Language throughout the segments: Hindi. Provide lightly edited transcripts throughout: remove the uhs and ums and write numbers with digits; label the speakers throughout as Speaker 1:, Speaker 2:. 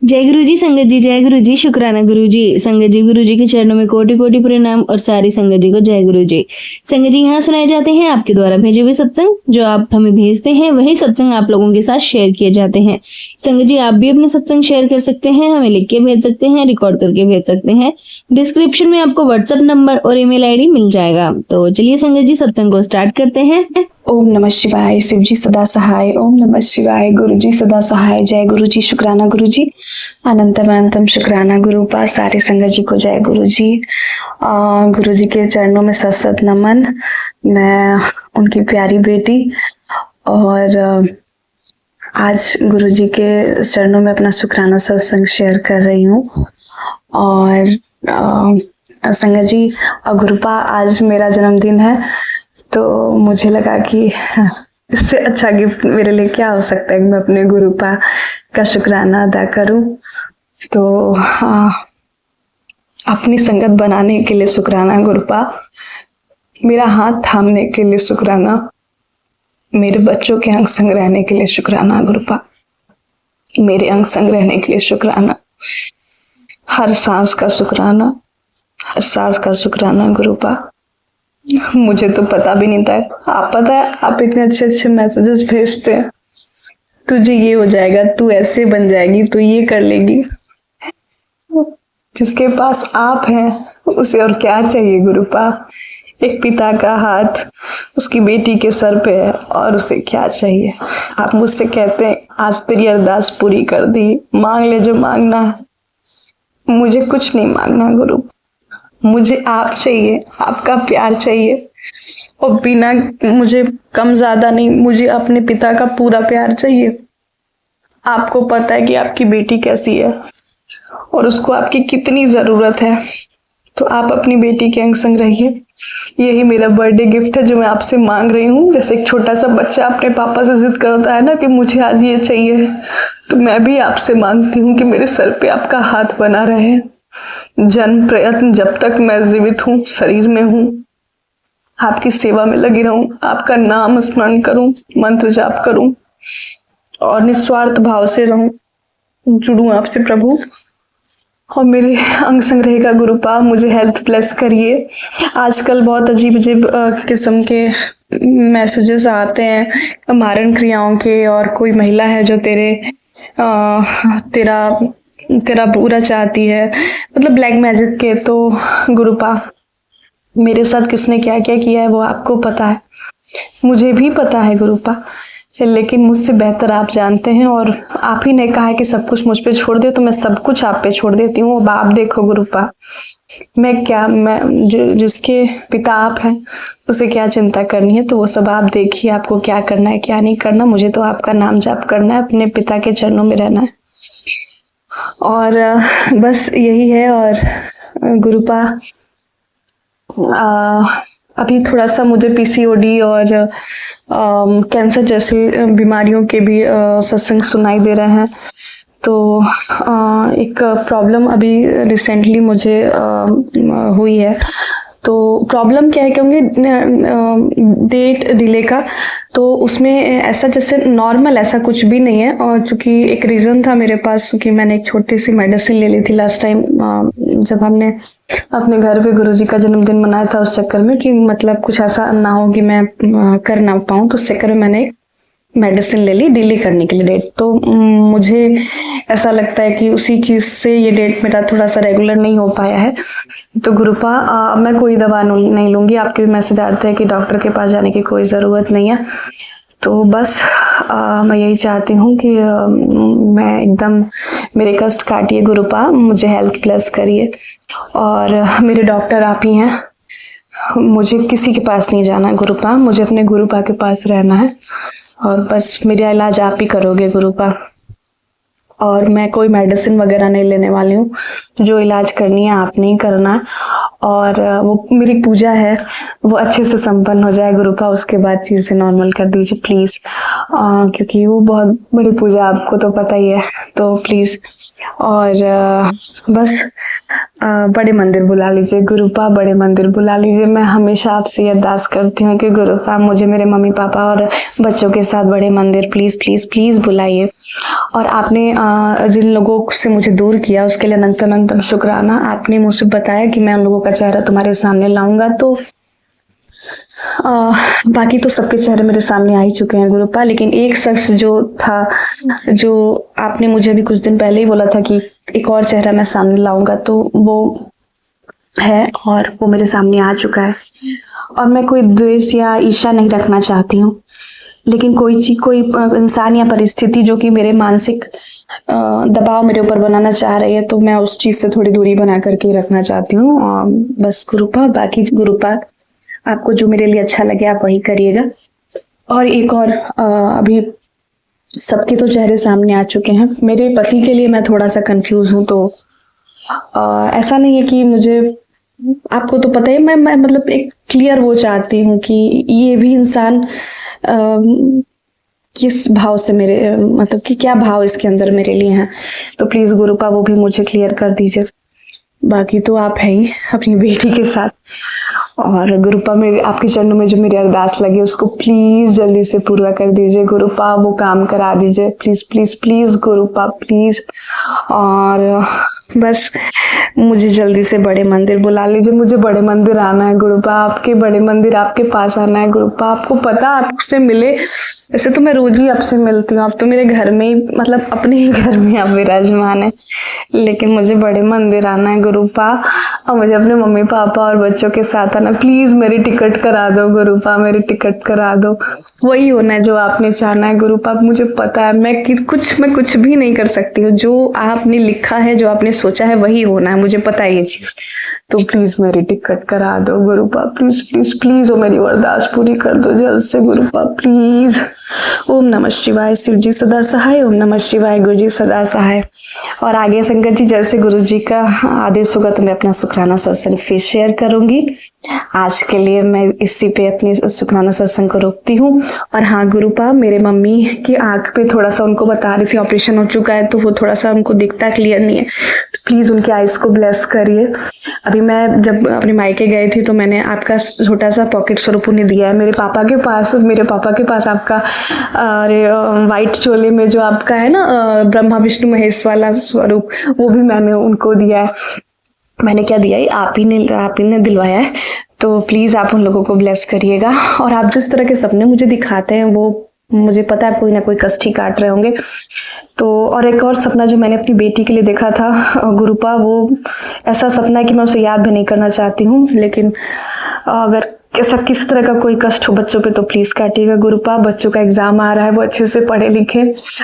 Speaker 1: जय गुरु जी संगत जी, जय गुरु जी, शुक्राना गुरु जी। संगत जी, गुरु जी के चरणों में कोटि कोटि प्रणाम और सारी संगत जी को जय गुरु जी। संगत जी, यहाँ सुनाए जाते हैं आपके द्वारा भेजे हुए सत्संग। जो आप हमें भेजते हैं वही सत्संग आप लोगों के साथ शेयर किए जाते हैं। संगत जी, आप भी अपने सत्संग शेयर कर सकते हैं, हमें लिख के भेज सकते हैं, रिकॉर्ड करके भेज सकते हैं। डिस्क्रिप्शन में आपको व्हाट्सएप नंबर और ईमेल आईडी मिल जाएगा। तो चलिए संगत जी, सत्संग को स्टार्ट करते हैं।
Speaker 2: ओम नमः शिवाय। शिव जी सदा सहाय। ओम नमः शिवाय। गुरु जी सदा सहाय। जय गुरु जी, शुक्राना गुरु जी। अनंतम अनंतम शुक्राना गुरु पा। सारे संगत जी को जय गुरु जी। गुरु जी के चरणों में सत सत नमन। मैं उनकी प्यारी बेटी और आज गुरु जी के चरणों में अपना शुक्राना सत्संग शेयर कर रही हूँ। और संगत जी और गुरुपा, आज मेरा जन्मदिन है, तो मुझे लगा कि इससे अच्छा गिफ्ट मेरे लिए क्या हो सकता है कि मैं अपने गुरुपा का शुक्राना अदा करूं। तो अपनी संगत बनाने के लिए शुक्राना गुरुपा, मेरा हाथ थामने के लिए शुक्राना, मेरे बच्चों के अंग संग रहने के लिए शुक्राना गुरुपा, मेरे अंग संग रहने के लिए शुक्राना, हर सांस का शुक्राना, हर सांस का शुक्राना गुरुपा। मुझे तो पता भी नहीं था, आप पता है, आप इतने अच्छे अच्छे मैसेजेस भेजते हैं, तुझे ये हो जाएगा, तू ऐसे बन जाएगी, तू ये कर लेगी। जिसके पास आप हैं उसे और क्या चाहिए गुरुपा। एक पिता का हाथ उसकी बेटी के सर पे है और उसे क्या चाहिए। आप मुझसे कहते हैं आज तेरी अरदास पूरी कर दी, मांग ले जो मांगना है। मुझे कुछ नहीं मांगना गुरु, मुझे आप चाहिए, आपका प्यार चाहिए, और बिना मुझे कम ज्यादा नहीं, मुझे अपने पिता का पूरा प्यार चाहिए। आपको पता है कि आपकी बेटी कैसी है और उसको आपकी कितनी जरूरत है, तो आप अपनी बेटी के अंग संग रहिए। यही मेरा बर्थडे गिफ्ट है जो मैं आपसे मांग रही हूँ। जैसे एक छोटा सा बच्चा अपने पापा से जिद करता है ना कि मुझे आज ये चाहिए, तो मैं भी आपसे मांगती हूँ कि मेरे सर पे आपका हाथ बना रहे। जन्म प्रयत्न जब तक मैं जीवित हूँ, शरीर में हूँ, आपकी सेवा में लगी रहूं, आपका नाम स्मरण करूं, मंत्र जाप करूं और निस्वार्थ भाव से रहूं, जुड़ूं आपसे प्रभु। और मेरे अंग संग रहेगा गुरुपा, मुझे हेल्थ ब्लेस करिए। आजकल बहुत अजीब अजीब किस्म के मैसेजेस आते हैं मारण क्रियाओं के, और कोई महिला है जो तेरा बुरा चाहती है, मतलब ब्लैक मैजिक के। तो गुरुपा, मेरे साथ किसने क्या क्या किया है वो आपको पता है, मुझे भी पता है गुरुपा, लेकिन मुझसे बेहतर आप जानते हैं। और आप ही ने कहा है कि सब कुछ मुझ पे छोड़ दे, तो मैं सब कुछ आप पे छोड़ देती हूँ। अब आप देखो गुरुपा, मैं जिसके पिता आप हैं उसे क्या चिंता करनी है, तो वो सब आप देखिए, आपको क्या करना है क्या नहीं करना। मुझे तो आपका नाम जाप करना है, अपने पिता के चरणों में रहना है, और बस यही है। और गुरुपा, अभी थोड़ा सा मुझे पीसीओडी और कैंसर जैसी बीमारियों के भी सत्संग सुनाई दे रहे हैं। तो एक प्रॉब्लम अभी रिसेंटली मुझे हुई है। तो प्रॉब्लम क्या है, क्योंकि डेट डिले का, तो उसमें ऐसा जैसे नॉर्मल ऐसा कुछ भी नहीं है। और चूंकि एक रीज़न था मेरे पास कि मैंने एक छोटी सी मेडिसिन ले ली थी लास्ट टाइम जब हमने अपने घर पे गुरुजी का जन्मदिन मनाया था, उस चक्कर में कि मतलब कुछ ऐसा ना हो कि मैं कर ना पाऊँ, तो उस चक्कर में मैंने मेडिसिन ले ली डिले करने के लिए डेट। तो मुझे ऐसा लगता है कि उसी चीज़ से ये डेट मेरा थोड़ा सा रेगुलर नहीं हो पाया है। तो गुरुपा, मैं कोई दवा नहीं लूँगी। आपके भी मैसेज आते हैं कि डॉक्टर के पास जाने की कोई ज़रूरत नहीं है। तो बस मैं यही चाहती हूँ कि मैं एकदम मेरे कष्ट काटिए गुरुपा, मुझे हेल्थ ब्लेस करिए। और मेरे डॉक्टर आप ही हैं, मुझे किसी के पास नहीं जाना गुरुपा, मुझे अपने गुरुपा के पास रहना है, और बस मेरा इलाज आप ही करोगे गुरुपा। और मैं कोई मेडिसिन वगैरह नहीं लेने वाली हूँ, जो इलाज करनी है आपने ही करना है। और वो मेरी पूजा है वो अच्छे से संपन्न हो जाए गुरुपा, उसके बाद चीज़ें नॉर्मल कर दीजिए प्लीज़, क्योंकि वो बहुत बड़ी पूजा, आपको तो पता ही है, तो प्लीज़। और बस बड़े मंदिर बुला लीजिए गुरुपा, बड़े मंदिर बुला लीजिए। मैं हमेशा आपसे ये अरदास करती हूँ कि गुरुपा मुझे मेरे मम्मी पापा और बच्चों के साथ बड़े मंदिर प्लीज़ प्लीज़ प्लीज़ बुलाइए। और आपने जिन लोगों से मुझे दूर किया उसके लिए अनंतम अनंतम शुक्राना। आपने मुझसे बताया कि मैं उन लोगों का चेहरा तुम्हारे सामने लाऊंगा, तो बाकी तो सबके चेहरे मेरे सामने आ ही चुके हैं गुरुपा, लेकिन एक शख्स जो था, जो आपने मुझे अभी कुछ दिन पहले ही बोला था कि एक और चेहरा मैं सामने लाऊंगा, तो वो है और वो मेरे सामने आ चुका है। और मैं कोई द्वेष या ईर्ष्या नहीं रखना चाहती हूँ, लेकिन कोई इंसान या परिस्थिति जो कि मेरे मानसिक दबाव मेरे ऊपर बनाना चाह रही है, तो मैं उस चीज से थोड़ी दूरी बना करके रखना चाहती हूँ। बस गुरुपा, बाकी गुरुपा आपको जो मेरे लिए अच्छा लगे आप वही करिएगा। और एक और अभी सबके तो चेहरे सामने आ चुके हैं, मेरे पति के लिए मैं थोड़ा सा कंफ्यूज हूँ। तो ऐसा नहीं है कि मुझे, आपको तो पता ही, मैं मतलब एक क्लियर वो चाहती हूँ कि ये भी इंसान किस भाव से मेरे, मतलब कि क्या भाव इसके अंदर मेरे लिए हैं। तो प्लीज गुरुपा वो भी मुझे क्लियर कर दीजिए। बाकी तो आप हैं ही अपनी बेटी के साथ। और गुरुपा मेरे आपके चरणों में जो मेरी अरदास लगी उसको प्लीज जल्दी से पूरा कर दीजिए गुरुपा, वो काम करा दीजिए प्लीज प्लीज प्लीज गुरुपा प्लीज। और बस मुझे जल्दी से बड़े मंदिर बुला लीजिए, मुझे बड़े मंदिर आना है गुरुपा, आपके बड़े मंदिर आपके पास आना है गुरुपा। आपको पता आपसे मिले, वैसे तो मैं रोज ही आपसे मिलती हूँ, आप तो मेरे घर में ही, मतलब अपने ही घर में आप विराजमान है, लेकिन मुझे बड़े मंदिर आना है गुरुपा। और मुझे अपने मम्मी पापा और बच्चों के साथ आना, प्लीज मेरी टिकट करा दो गुरुपा, मेरी टिकट करा दो। वही होना है जो आपने चाहना है गुरुपा। मुझे पता है मैं कुछ भी नहीं कर सकती हूँ, जो आपने लिखा है, जो आपने सोचा है वही होना है, मुझे पता है ये चीज। तो प्लीज मेरी टिकट करा दो गुरुपा, प्लीज प्लीज प्लीज, वो मेरी अरदास पूरी कर दो जल्द से गुरुपा प्लीज। ओम नमः शिवाय, शिव जी सदा सहाय, ओम नमः शिवाय, गुरु जी सदा सहाय। और आगे संगत जी जैसे गुरु जी का आदेश होगा तो मैं अपना शुक्राना सत्संग फिर शेयर करूंगी। आज के लिए मैं इसी पे अपनी शुक्राना सत्संग को रोकती हूँ। और हाँ गुरुपा, मेरे मम्मी की आंख पे थोड़ा सा, उनको बता रही थी ऑपरेशन हो चुका है, तो वो थोड़ा सा उनको दिखता क्लियर नहीं है, तो प्लीज उनके आईज को ब्लेस करिए। अभी मैं जब अपने मायके गई थी तो मैंने आपका छोटा सा पॉकेट स्वरूप उन्हें दिया है, मेरे पापा के पास आपका व्हाइट चोले में जो आपका है ना ब्रह्मा विष्णु महेश वाला स्वरूप, वो भी मैंने उनको दिया है। मैंने क्या दिया है, आप ही ने दिलवाया है, तो प्लीज आप उन लोगों को ब्लेस करिएगा। और आप जिस तरह के सपने मुझे दिखाते हैं वो मुझे पता है कोई ना कोई कष्ट ही काट रहे होंगे। तो और एक और सपना जो मैंने अपनी बेटी के लिए देखा था गुरुपा, वो ऐसा सपना है कि मैं उसे याद भी नहीं करना चाहती हूँ, लेकिन अगर ऐसा किस तरह का कोई कष्ट हो बच्चों पे तो प्लीज काटिएगा गुरुपा। बच्चों का एग्जाम आ रहा है, वो अच्छे से पढ़े लिखे,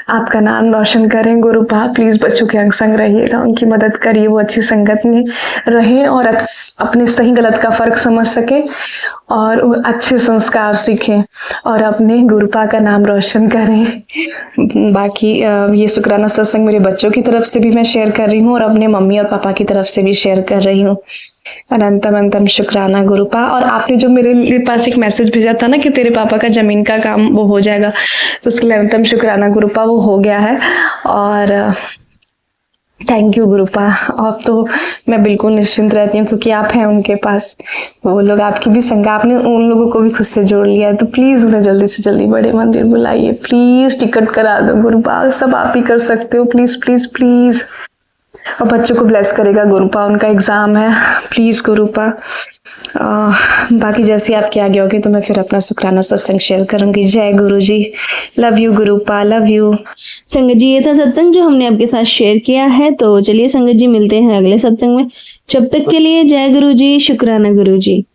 Speaker 2: आपका नाम रोशन करें गुरुपा। प्लीज बच्चों के अंग संग रहिएगा, उनकी मदद करिए, वो अच्छी संगत में रहे और अपने सही गलत का फर्क समझ सके और अच्छे संस्कार सीखें और अपने गुरुपा का नाम रोशन करें। बाकी ये शुक्राना सत्संग मेरे बच्चों की तरफ से भी मैं शेयर कर रही हूँ और अपने मम्मी और पापा की तरफ से भी शेयर कर रही हूँ। अनंतम अनंतम शुक्राना गुरुपा। और आपने जो मेरे पास एक मैसेज भेजा था ना कि तेरे पापा का जमीन का काम वो हो जाएगा, तो उसके लिए अनंतम शुक्राना गुरुपा, वो हो गया है। और थैंक यू गुरुपा। अब तो मैं बिल्कुल निश्चिंत रहती हूँ क्योंकि आप हैं उनके पास, वो लोग आपकी भी संग, आपने उन लोगों को भी खुद से जोड़ लिया है। तो प्लीज उन्हें जल्दी से जल्दी बड़े मंदिर बुलाइए, प्लीज टिकट करा दो गुरुपा, सब आप ही कर सकते हो, प्लीज प्लीज प्लीज। और बच्चों को ब्लेस करेगा गुरुपा, उनका एग्जाम है, प्लीज गुरुपा। बाकी जैसे आपकी आगे होगी तो मैं फिर अपना शुक्राना सत्संग शेयर करूंगी। जय गुरु जी, लव यू गुरुपा, लव यू।
Speaker 1: संगत जी, ये था सत्संग जो हमने आपके साथ शेयर किया है। तो चलिए संगत जी, मिलते हैं अगले सत्संग में। जब तक के लिए जय गुरु जी, शुक्राना गुरु जी।